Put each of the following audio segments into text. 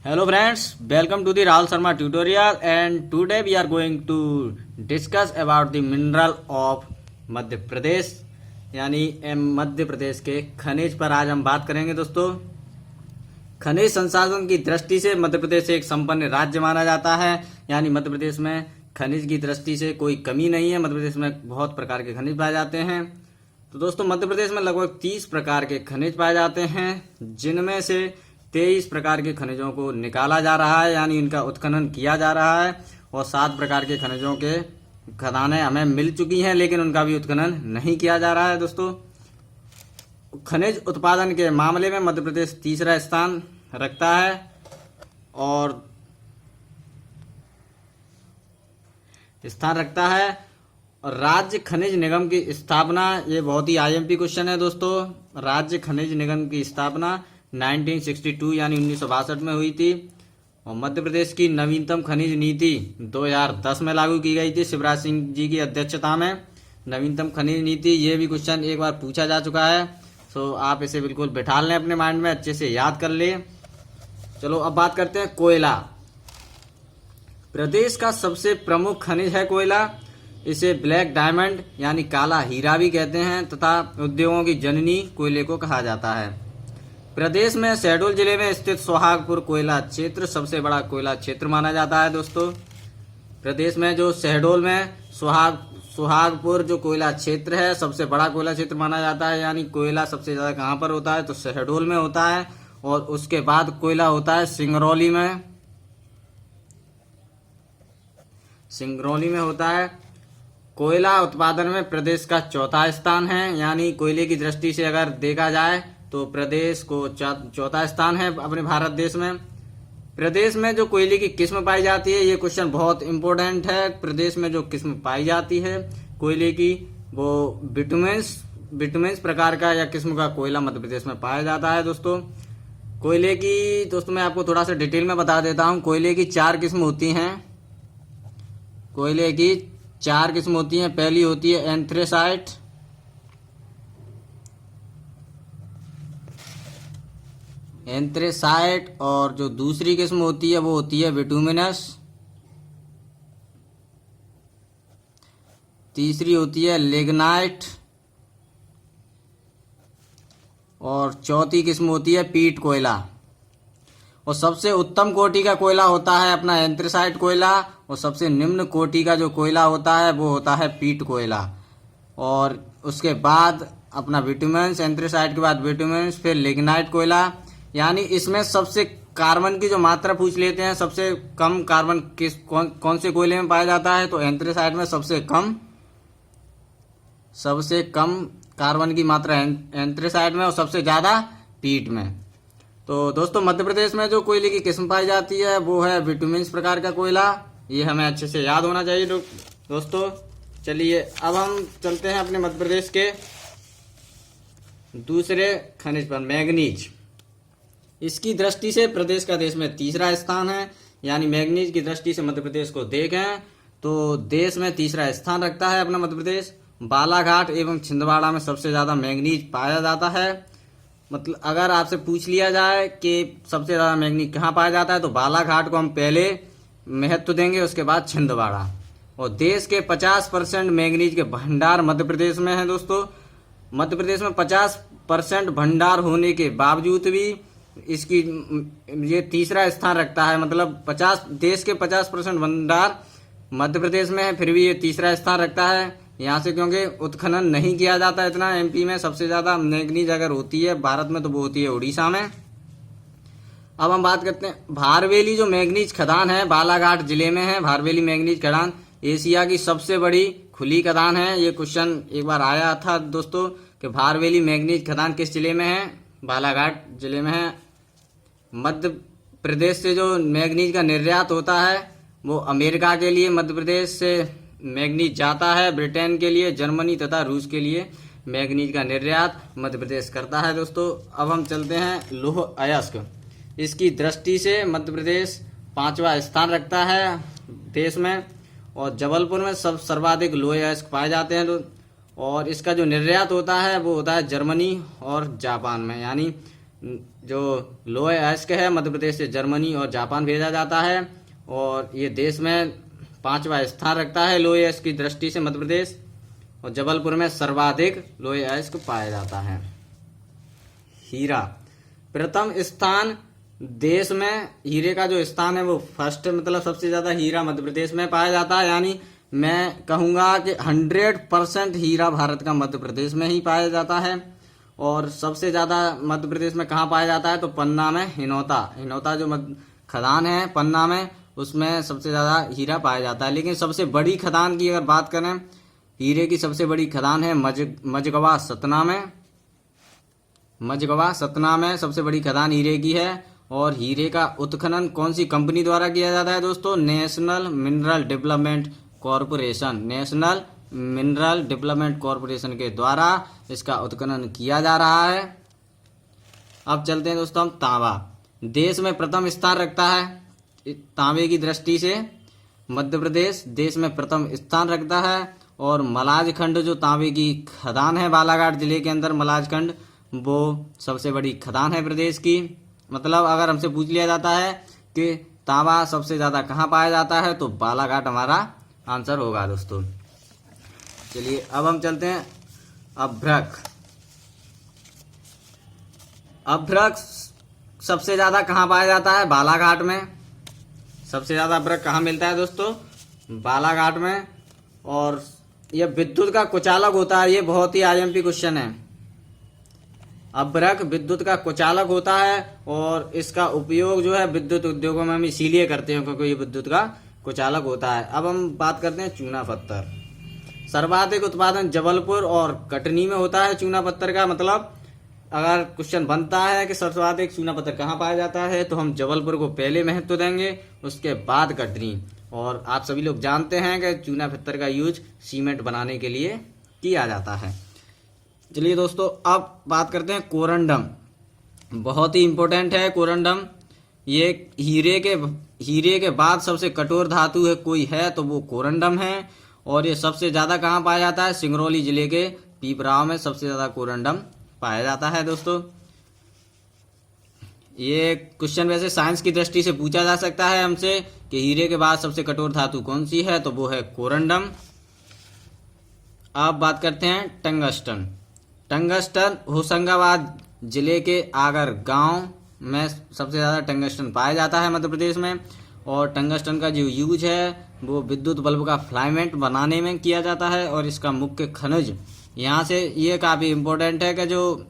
Hello friends, welcome to the Rahul Sharma tutorial, and today we are going to discuss about the mineral of Madhya Pradesh यानी मध्य प्रदेश के खनिज पर आज हम बात करेंगे। दोस्तों, खनिज संसाधन की दृष्टि से मध्य प्रदेश एक संपन्न राज्य माना जाता है। यानी मध्य प्रदेश में खनिज की दृष्टि से कोई कमी नहीं है। मध्य प्रदेश में बहुत प्रकार के खनिज पाए जाते हैं। तो दोस्तों, मध्य प्रदेश में लगभग 30 प्रकार के खनिज पाए जाते हैं, जिनमें से 23 प्रकार के खनिजों को निकाला जा रहा है, यानी इनका उत्खनन किया जा रहा है। और 7 प्रकार के खनिजों के खदानें हमें मिल चुकी हैं, लेकिन उनका भी उत्खनन नहीं किया जा रहा है। दोस्तों, खनिज उत्पादन के मामले में मध्य प्रदेश तीसरा स्थान रखता है। और राज्य खनिज निगम की स्थापना, ये बहुत ही आईएमपी क्वेश्चन है। दोस्तों, राज्य खनिज निगम की स्थापना 1962 यानी 1962 में हुई थी। और मध्य प्रदेश की नवीनतम खनिज नीति 2010 में लागू की गई थी, शिवराज सिंह जी की अध्यक्षता में। नवीनतम खनिज नीति, ये भी क्वेश्चन एक बार पूछा जा चुका है, तो आप इसे बिल्कुल बैठा लें अपने माइंड में, अच्छे से याद कर लें। चलो अब बात करते हैं कोयला। प्रदेश का सबसे प्रमुख खनिज है कोयला। इसे ब्लैक डायमंड यानी काला हीरा भी कहते हैं, तथा उद्योगों की जननी कोयले को कहा जाता है। प्रदेश में शहडोल जिले में स्थित सोहागपुर कोयला क्षेत्र सबसे बड़ा कोयला क्षेत्र माना जाता है। दोस्तों, प्रदेश में जो शहडोल में सोहागपुर जो कोयला क्षेत्र है, सबसे बड़ा कोयला क्षेत्र माना जाता है। यानी कोयला सबसे ज्यादा कहाँ पर होता है, तो शहडोल में होता है। और उसके बाद कोयला होता है सिंगरौली में होता है। कोयला उत्पादन में प्रदेश का चौथा स्थान है। यानी कोयले की दृष्टि से अगर देखा जाए तो प्रदेश को चौथा स्थान है अपने भारत देश में। प्रदेश में जो कोयले की किस्म पाई जाती है, ये क्वेश्चन बहुत इंपॉर्टेंट है। प्रदेश में जो किस्म पाई जाती है कोयले की, वो बिटुमेंस प्रकार का या किस्म का कोयला मध्य प्रदेश में पाया जाता है। दोस्तों, कोयले की, दोस्तों मैं आपको थोड़ा सा डिटेल में बता देता हूँ। कोयले की 4 किस्म होती हैं। कोयले की 4 किस्म होती हैं। पहली होती है एंथ्रेसाइट, और जो दूसरी किस्म होती है वो होती है बिटुमिनस। तीसरी होती है लिग्नाइट, और चौथी किस्म होती है पीट कोयला। और सबसे उत्तम कोटि का कोयला होता है अपना एंथ्रेसाइट कोयला, और सबसे निम्न कोटि का जो कोयला होता है वो होता है पीट कोयला। और उसके बाद अपना बिटुमेंस, एंथ्रेसाइट के बाद बिटुमेंस, फिर लिग्नाइट कोयला। यानी इसमें सबसे कार्बन की जो मात्रा पूछ लेते हैं, सबसे कम कार्बन कौन से कोयले में पाया जाता है, तो एंथ्रेसाइट में सबसे कम कार्बन की मात्रा एंथ्रेसाइट में, और सबसे ज्यादा पीट में। तो दोस्तों, मध्य प्रदेश में जो कोयले की किस्म पाई जाती है वो है बिटुमेंस प्रकार का कोयला। ये हमें अच्छे से याद होना चाहिए। दोस्तों, चलिए अब हम चलते हैं अपने मध्य प्रदेश के दूसरे खनिज पर, मैग्नीज। इसकी दृष्टि से प्रदेश का देश में तीसरा स्थान है। यानी मैग्नीज की दृष्टि से मध्य प्रदेश को देखें तो देश में तीसरा स्थान रखता है अपना मध्य प्रदेश। बालाघाट एवं छिंदवाड़ा में सबसे ज्यादा मैग्नीज पाया जाता है। मतलब अगर आपसे पूछ लिया जाए कि सबसे ज्यादा मैग्नीज कहाँ पाया जाता है, तो बालाघाट को हम पहले महत्व देंगे, उसके बाद छिंदवाड़ा। और देश के 50% मैग्नीज के भंडार मध्य प्रदेश में है। दोस्तों, मध्य प्रदेश में 50% भंडार होने के बावजूद भी इसकी ये तीसरा स्थान रखता है। मतलब देश के 50% भंडार मध्य प्रदेश में है, फिर भी ये तीसरा स्थान रखता है। यहाँ से क्योंकि उत्खनन नहीं किया जाता इतना। एमपी में सबसे ज्यादा मैग्नीज अगर होती है भारत में, तो वो होती है उड़ीसा में। अब हम बात करते हैं भारवेली जो मैग्नीज खदान है, बालाघाट जिले में है। भारवेली मैग्नीज खदान एशिया की सबसे बड़ी खुली खदान है। ये क्वेश्चन एक बार आया था दोस्तों कि भारवेली मैग्नीज खदान किस जिले में है, बालाघाट जिले में है। मध्य प्रदेश से जो मैग्नीज का निर्यात होता है वो अमेरिका के लिए मध्य प्रदेश से मैग्नीज जाता है, ब्रिटेन के लिए, जर्मनी तथा रूस के लिए मैग्नीज का निर्यात मध्य प्रदेश करता है। दोस्तों, अब हम चलते हैं लौह अयस्क। इसकी दृष्टि से मध्य प्रदेश 5वां स्थान रखता है देश में। और जबलपुर में सर्वाधिक लौह अयस्क पाए जाते हैं। और इसका जो निर्यात होता है वो होता है जर्मनी और जापान में। यानी जो लोहे अयस्क है मध्य प्रदेश से जर्मनी और जापान भेजा जाता है, और ये देश में 5वां स्थान रखता है लोहे अयस्क की दृष्टि से मध्य प्रदेश, और जबलपुर में सर्वाधिक लोहे अयस्क पाया जाता है। हीरा प्रथम स्थान देश में, हीरे का जो स्थान है वो फर्स्ट, मतलब सबसे ज्यादा हीरा मध्य प्रदेश में पाया जाता है। यानी मैं कहूँगा कि 100% हीरा भारत का मध्य प्रदेश में ही पाया जाता है। और सबसे ज़्यादा मध्य प्रदेश में कहाँ पाया जाता है, तो पन्ना में हिनौता जो खदान है पन्ना में, उसमें सबसे ज़्यादा हीरा पाया जाता है। लेकिन सबसे बड़ी खदान की अगर बात करें, हीरे की सबसे बड़ी खदान है मझगवा सतना में सबसे बड़ी खदान हीरे की है। और हीरे का उत्खनन कौन सी कंपनी द्वारा किया जाता है दोस्तों, नेशनल मिनरल डेवलपमेंट कॉरपोरेशन के द्वारा इसका उत्खनन किया जा रहा है। अब चलते हैं दोस्तों हम तांबा। देश में प्रथम स्थान रखता है तांबे की दृष्टि से मध्य प्रदेश, देश में प्रथम स्थान रखता है। और मलाजखंड जो तांबे की खदान है बालाघाट जिले के अंदर मलाजखंड, वो सबसे बड़ी खदान है प्रदेश की। मतलब अगर हमसे पूछ लिया जाता है कि तांबा सबसे ज्यादा कहाँ पाया जाता है, तो बालाघाट हमारा आंसर होगा दोस्तों। चलिए अब हम चलते हैं अभ्रक सबसे ज्यादा कहाँ पाया जाता है, बालाघाट में। सबसे ज्यादा अभ्रक कहाँ मिलता है दोस्तों, बालाघाट में। और यह विद्युत का कुचालक होता है, ये बहुत ही आईएमपी क्वेश्चन है। अभ्रक विद्युत का कुचालक होता है, और इसका उपयोग जो है विद्युत उद्योगों में हम इसीलिए करते हैं क्योंकि ये विद्युत का कुचालक होता है। अब हम बात करते हैं चूना पत्थर। सर्वाधिक उत्पादन जबलपुर और कटनी में होता है चूना पत्थर का। मतलब अगर क्वेश्चन बनता है कि सर्वाधिक चूना पत्थर कहाँ पाया जाता है, तो हम जबलपुर को पहले महत्व देंगे, उसके बाद कटनी। और आप सभी लोग जानते हैं कि चूना पत्थर का यूज सीमेंट बनाने के लिए किया जाता है। चलिए दोस्तों अब बात करते हैं कोरंडम। बहुत ही इंपॉर्टेंट है कोरंडम। ये हीरे के बाद सबसे कठोर धातु है कोई है तो वो कोरंडम है। और ये सबसे ज्यादा कहाँ पाया जाता है, सिंगरौली जिले के पीपराव में सबसे ज्यादा कोरंडम पाया जाता है दोस्तों। ये क्वेश्चन वैसे साइंस की दृष्टि से पूछा जा सकता है हमसे कि हीरे के बाद सबसे कठोर धातु कौन सी है, तो वो है कोरंडम। अब बात करते हैं टंगस्टन होशंगाबाद जिले के आगर गांव में सबसे ज़्यादा टंगस्टन पाया जाता है मध्य प्रदेश में। और टंगस्टन का जो यूज है वो विद्युत बल्ब का फिलामेंट बनाने में किया जाता है। और इसका मुख्य खनिज यहाँ से ये काफ़ी इम्पोर्टेंट है कि जो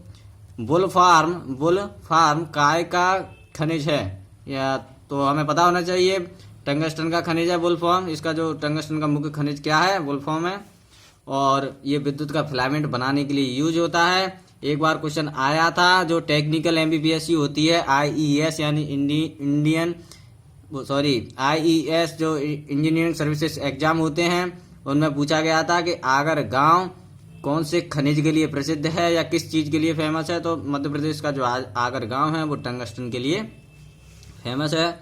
बुल फार्म काय का खनिज है, या तो हमें पता होना चाहिए टंगस्टन का खनिज है वुल्फ्राम। इसका जो टंगस्टन का मुख्य खनिज क्या है, वुल्फ्राम है। और ये विद्युत का फिलामेंट बनाने के लिए यूज होता है। एक बार क्वेश्चन आया था जो टेक्निकल एमबीबीएस होती है, आईईएस यानी आईईएस जो इंजीनियरिंग सर्विसेज एग्जाम होते हैं, उनमें पूछा गया था कि आगर गांव कौन से खनिज के लिए प्रसिद्ध है या किस चीज के लिए फेमस है। तो मध्य प्रदेश का जो आगर गांव है वो टंगस्टन के लिए फेमस है।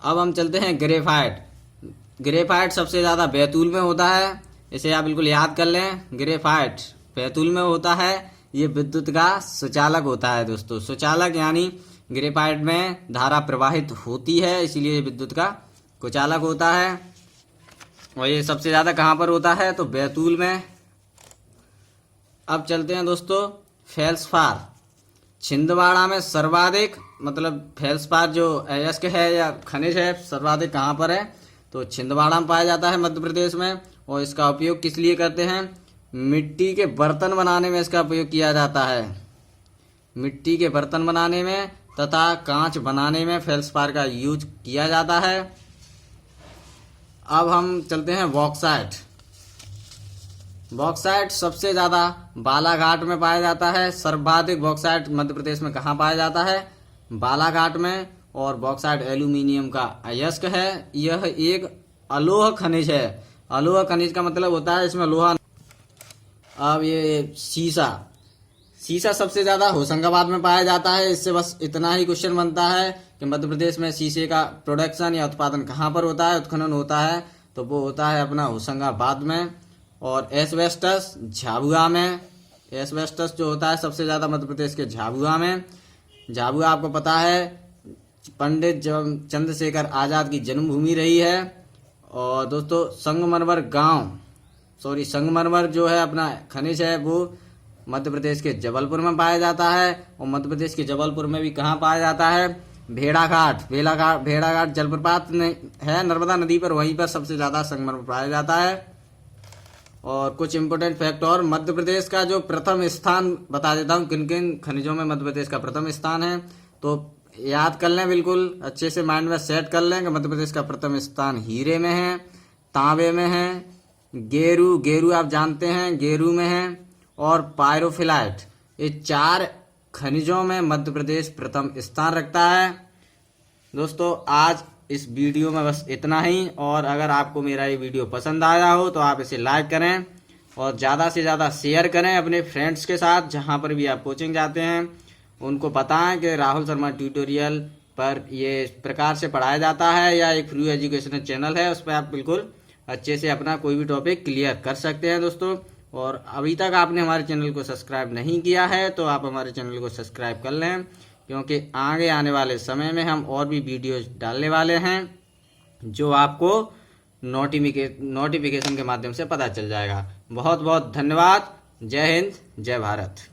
अब हम चलते हैं ग्रेफाइट सबसे ज्यादा बैतूल में होता है। इसे आप बिल्कुल याद कर लें, ग्रेफाइट बैतूल में होता है। ये विद्युत का सुचालक होता है दोस्तों। सुचालक यानी ग्रेफाइट में धारा प्रवाहित होती है, इसीलिए विद्युत का कुचालक होता है। और ये सबसे ज्यादा कहाँ पर होता है, तो बैतूल में। अब चलते हैं दोस्तों फेल्सपार। छिंदवाड़ा में सर्वाधिक, मतलब फेल्सपार जो अयस्क है या खनिज है सर्वाधिक कहाँ पर है, तो छिंदवाड़ा में पाया जाता है मध्य प्रदेश में। और इसका उपयोग किस लिए करते हैं, मिट्टी के बर्तन बनाने में इसका उपयोग किया जाता है। मिट्टी के बर्तन बनाने में तथा कांच बनाने में फेल्सपार का यूज किया जाता है। अब हम चलते हैं बॉक्साइट सबसे ज्यादा बालाघाट में पाया जाता है। सर्वाधिक बॉक्साइट मध्य प्रदेश में कहाँ पाया जाता है, बालाघाट में। और बॉक्साइट एल्यूमिनियम का अयस्क है। यह एक अलोह खनिज है। अलोह खनिज का मतलब होता है इसमें लोहा। अब ये सीसा सबसे ज्यादा होशंगाबाद में पाया जाता है। इससे बस इतना ही क्वेश्चन बनता है कि मध्य प्रदेश में शीशे का प्रोडक्शन या उत्पादन कहाँ पर होता है, उत्खनन होता है, तो वो होता है अपना होशंगाबाद में। और एस्बेस्टस झाबुआ में। एस्बेस्टस जो होता है सबसे ज्यादा मध्य प्रदेश के झाबुआ में। झाबुआ आपको पता है पंडित चंद्रशेखर आजाद की जन्मभूमि रही है। और दोस्तों संगमरमर जो है अपना खनिज है वो मध्य प्रदेश के जबलपुर में पाया जाता है। और मध्य प्रदेश के जबलपुर में भी कहाँ पाया जाता है? भेड़ाघाट जलप्रपात है नर्मदा नदी पर, वहीं पर सबसे ज्यादा संगमरमर पाया जाता है। और कुछ इंपोर्टेंट फैक्ट और मध्य प्रदेश का जो प्रथम स्थान बता देता हूँ, किन किन खनिजों में मध्य प्रदेश का प्रथम स्थान है। तो याद कर लें, बिल्कुल अच्छे से माइंड में सेट कर लें कि मध्य प्रदेश का प्रथम स्थान हीरे में है, तांबे में है, गेरू आप जानते हैं गेरू में है, और पायरोफिलाइट। ये 4 खनिजों में मध्य प्रदेश प्रथम स्थान रखता है। दोस्तों आज इस वीडियो में बस इतना ही। और अगर आपको मेरा ये वीडियो पसंद आया हो तो आप इसे लाइक करें और ज़्यादा से ज़्यादा शेयर करें अपने फ्रेंड्स के साथ। जहाँ पर भी आप कोचिंग जाते हैं उनको बताएं कि राहुल शर्मा ट्यूटोरियल पर ये इस प्रकार से पढ़ाया जाता है, या एक फ्री एजुकेशनल चैनल है, उस पर आप बिल्कुल अच्छे से अपना कोई भी टॉपिक क्लियर कर सकते हैं दोस्तों। और अभी तक आपने हमारे चैनल को सब्सक्राइब नहीं किया है तो आप हमारे चैनल को सब्सक्राइब कर लें, क्योंकि आगे आने वाले समय में हम और भी वीडियोज डालने वाले हैं जो आपको नोटिफिकेशन के माध्यम से पता चल जाएगा। बहुत बहुत धन्यवाद। जय हिंद, जय भारत।